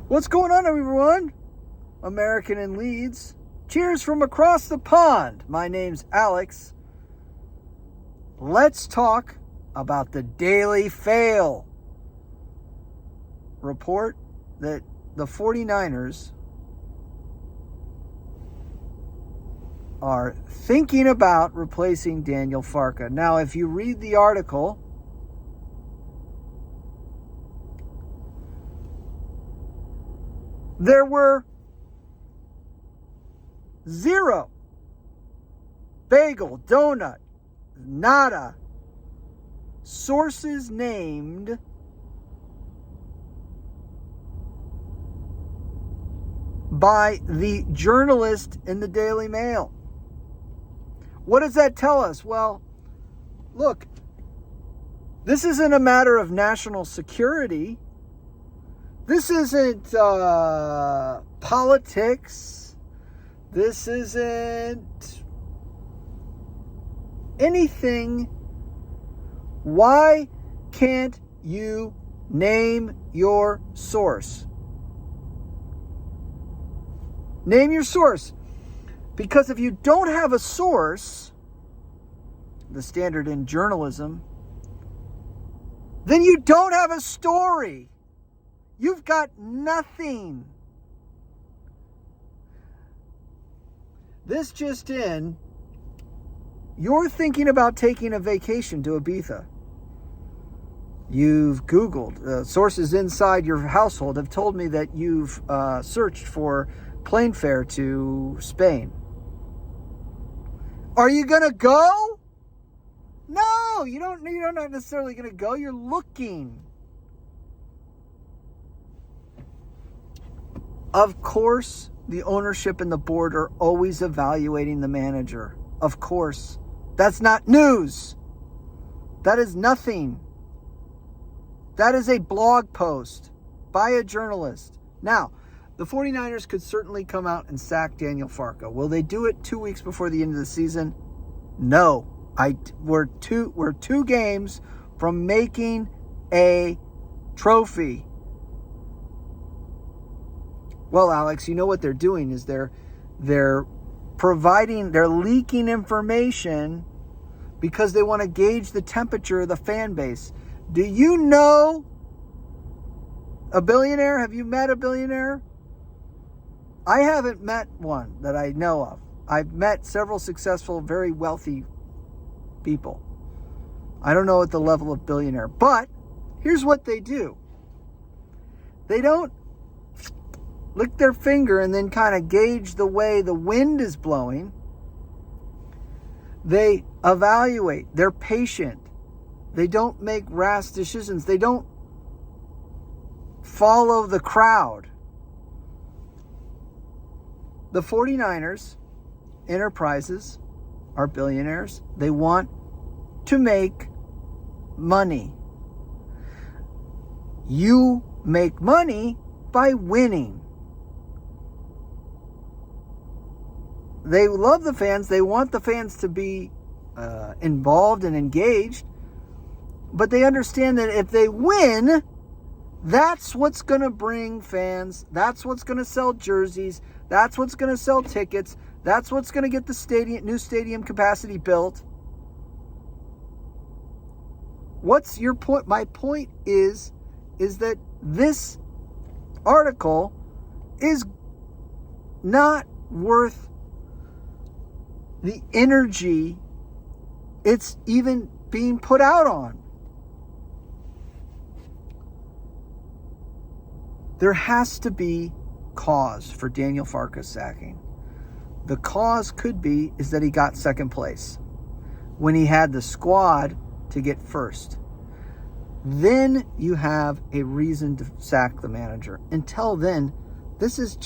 What's going on, everyone? American in Leeds. Cheers from across the pond. My name's Alex. Let's talk about the Daily Fail report that the 49ers are thinking about replacing Daniel Farke. Now, if you read the article, there were 0 bagel, donut, nada sources named by the journalist in the Daily Mail. What does that tell us? Well, look, this isn't a matter of national security. This isn't politics. This isn't anything. Why can't you name your source? Name your source. Because if you don't have a source, the standard in journalism, then you don't have a story. You've got nothing. This just in, you're thinking about taking a vacation to Ibiza. You've Googled. Sources inside your household have told me that you've searched for plane fare to Spain. Are you going to go? No, you're not necessarily going to go. You're looking. Of course, the ownership and the board are always evaluating the manager. Of course. That's not news. That is nothing. That is a blog post by a journalist. Now, the 49ers could certainly come out and sack Daniel Farke. Will they do it 2 weeks before the end of the season? No. We're two games from making a trophy. Well, Alex, you know what they're doing is they're leaking information because they want to gauge the temperature of the fan base. Do you know a billionaire? Have you met a billionaire? I haven't met one that I know of. I've met several successful, very wealthy people. I don't know at the level of billionaire, but here's what they do. They don't lick their finger and then kind of gauge the way the wind is blowing. They evaluate. They're patient. They don't make rash decisions. They don't follow the crowd. The 49ers enterprises are billionaires. They want to make money. You make money by winning. They love the fans. They want the fans to be involved and engaged. But they understand that if they win, that's what's going to bring fans. That's what's going to sell jerseys. That's what's going to sell tickets. That's what's going to get the new stadium capacity built. What's your point? My point is that this article is not worth the energy it's even being put out on. There has to be cause for Daniel Farke's sacking. The cause could be is that he got second place when he had the squad to get first. Then you have a reason to sack the manager. Until then, this is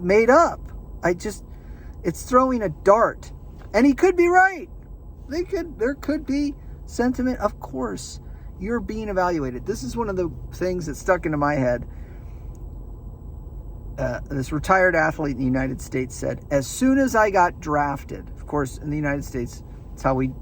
made up. It's throwing a dart. And he could be right. There could be sentiment. Of course, you're being evaluated. This is one of the things that stuck into my head. This retired athlete in the United States said, as soon as I got drafted, of course, in the United States, it's how we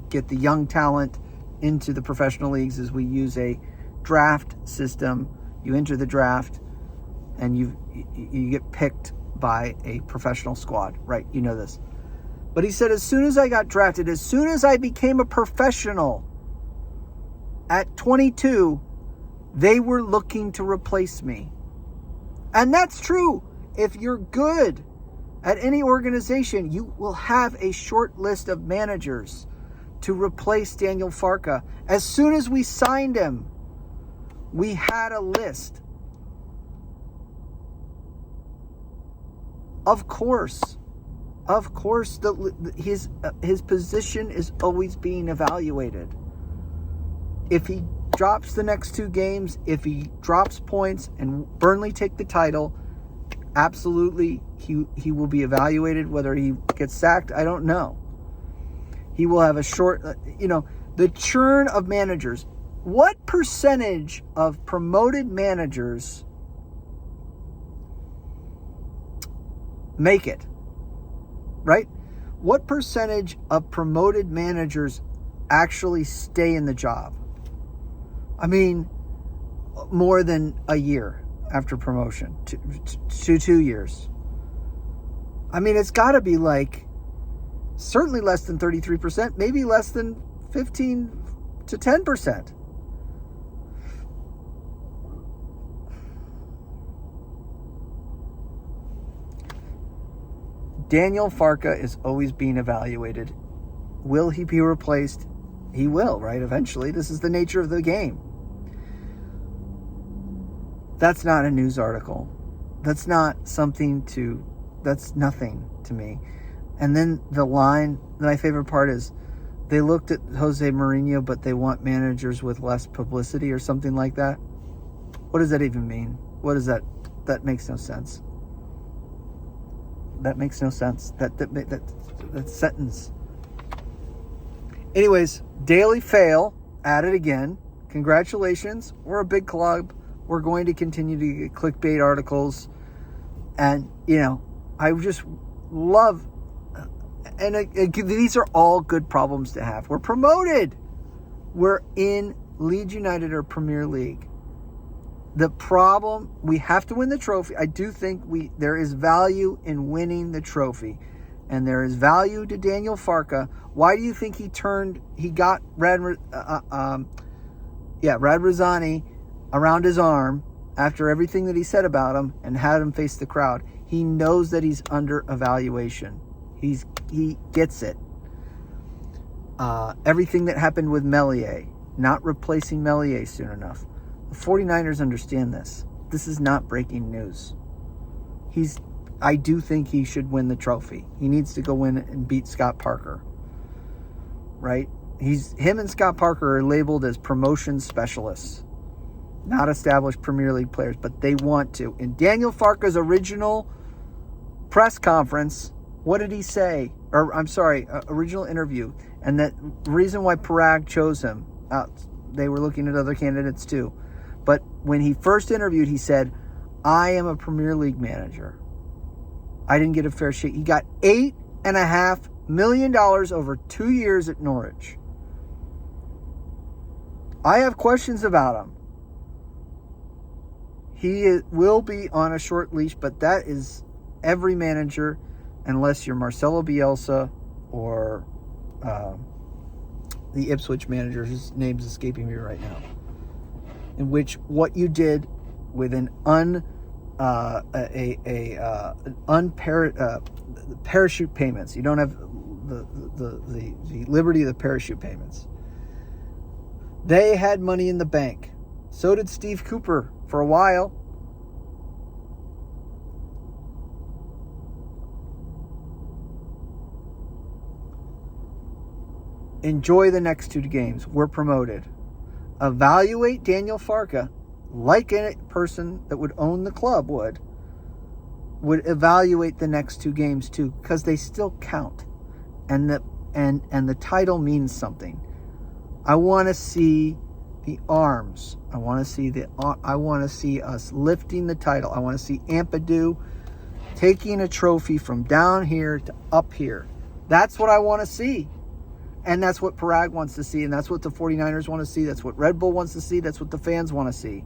get the young talent into the professional leagues, is we use a draft system You enter the draft and you get picked by a professional squad, right? You know this. But he said, as soon as I got drafted, as soon as I became a professional at 22, they were looking to replace me. And that's true. If you're good at any organization, you will have a short list of managers to replace Daniel Farke. As soon as we signed him, we had a list. Of course, his position is always being evaluated. If he drops the next 2 games, if he drops points and Burnley take the title, absolutely he will be evaluated. Whether he gets sacked, I don't know. He will have a short, the churn of managers. What percentage of promoted managers make it? Right? What percentage of promoted managers actually stay in the job? I mean, more than a year after promotion, to 2 years. I mean, it's got to be like certainly less than 33%, maybe less than 15 to 10%. Daniel Farke is always being evaluated. Will he be replaced? He will, right? Eventually. This is the nature of the game. That's not a news article. That's nothing to me. And then the line, my favorite part is, they looked at Jose Mourinho, but they want managers with less publicity or something like that. What does that even mean? What is that? That makes no sense. That makes no sense. That sentence. Anyways, Daily Fail at it again. Congratulations. We're a big club. We're going to continue to get clickbait articles. And, I just love, and these are all good problems to have. We're promoted. We're in Leeds United or Premier League. The problem, we have to win the trophy. I do think there is value in winning the trophy. And there is value to Daniel Farke. Why do you think he got Rad Rosani around his arm after everything that he said about him and had him face the crowd? He knows that he's under evaluation. He gets it. Everything that happened with Meslier, not replacing Meslier soon enough. The 49ers understand this. This is not breaking news. I do think he should win the trophy. He needs to go in and beat Scott Parker. Right? Him and Scott Parker are labeled as promotion specialists. Not established Premier League players, but they want to. In Daniel Farke's original press conference, what did he say? Original interview. And that reason why Parag chose him, they were looking at other candidates too. But when he first interviewed, he said, I am a Premier League manager. I didn't get a fair shake. He got $8.5 million over 2 years at Norwich. I have questions about him. He will be on a short leash, but that is every manager, unless you're Marcelo Bielsa or the Ipswich manager, whose name's escaping me right now. In which what you did with an parachute payments. You don't have the liberty of the parachute payments. They had money in the bank. So did Steve Cooper for a while. Enjoy the next 2 games. We're promoted. Evaluate Daniel Farke like a person that would own the club would evaluate the next 2 games too, because they still count, and the title means something. I want to see the arms. I want to see us lifting the title. I want to see Ampadu taking a trophy from down here to up here. That's what I want to see. And that's what Parag wants to see, and that's what the 49ers want to see. That's what Red Bull wants to see. That's what the fans want to see.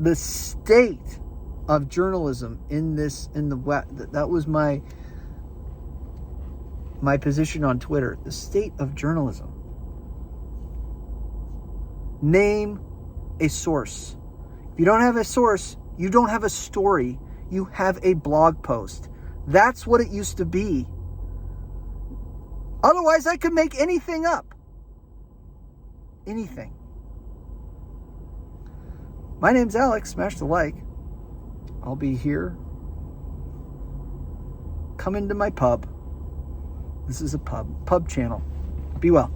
the state of journalism in the West. That was my position on Twitter. The state of journalism. Name a source. If you don't have a source, you don't have a story. You have a blog post. That's what it used to be. Otherwise, I could make anything up. Anything. My name's Alex. Smash the like. I'll be here. Come into my pub. This is a pub channel. Be well.